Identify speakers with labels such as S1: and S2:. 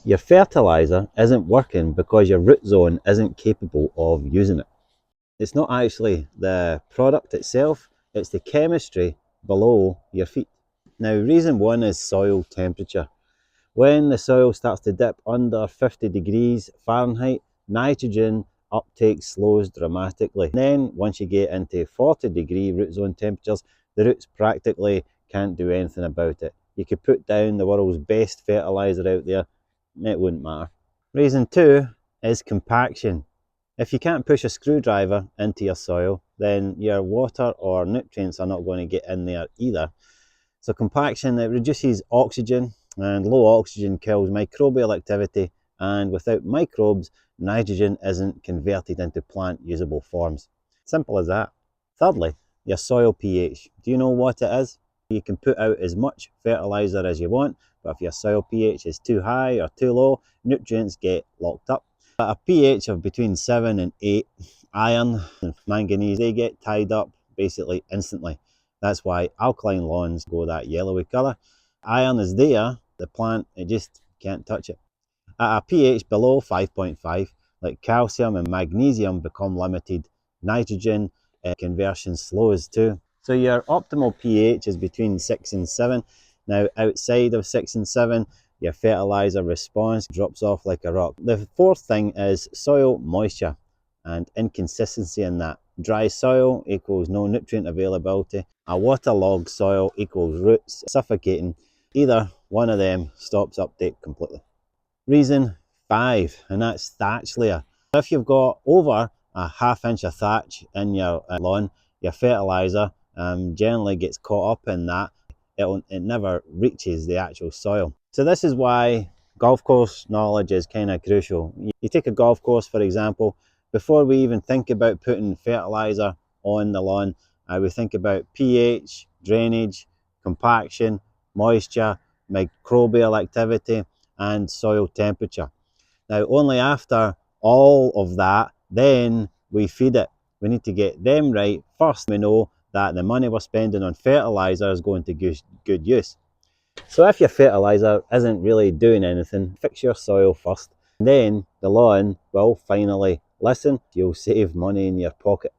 S1: Your fertilizer isn't working because your root zone isn't capable of using it. It's not actually the product itself, it's the chemistry below your feet. Now, reason one is soil temperature. When the soil starts to dip under 50 degrees Fahrenheit, nitrogen uptake slows dramatically. Then, once you get into 40-degree root zone temperatures, the roots practically can't do anything about it. You could put down the world's best fertilizer out there, it wouldn't matter. Reason two is compaction. If you can't push a screwdriver into your soil, then your water or nutrients are not going to get in there either. So compaction, it reduces oxygen, and low oxygen kills microbial activity, and without microbes, nitrogen isn't converted into plant usable forms. Simple as that. Thirdly, your soil pH. Do you know what it is? You can put out as much fertilizer as you want, but if your soil pH is too high or too low, nutrients get locked up. At a pH of between 7 and 8, iron and manganese, they get tied up basically instantly. That's why alkaline lawns go that yellowy colour. Iron is there, the plant, it just can't touch it. At a pH below 5.5, like calcium and magnesium become limited. Nitrogen conversion slows too. So your optimal pH is between 6 and 7. Now outside of 6 and 7, your fertilizer response drops off like a rock. The fourth thing is soil moisture and inconsistency in that. Dry soil equals no nutrient availability. A waterlogged soil equals roots suffocating. Either one of them stops uptake completely. Reason 5, and that's thatch layer. If you've got over a ½ inch of thatch in your lawn, your fertilizer generally gets caught up in that. It never reaches the actual soil. So this is why golf course knowledge is kind of crucial. You take a golf course, for example, before we even think about putting fertilizer on the lawn, we think about pH, drainage, compaction, moisture, microbial activity, and soil temperature. Now, only after all of that, then we feed it. We need to get them right first. We know that the money we're spending on fertilizer is going to good use. So if your fertilizer isn't really doing anything, fix your soil first. Then the lawn will finally listen. You'll save money in your pocket.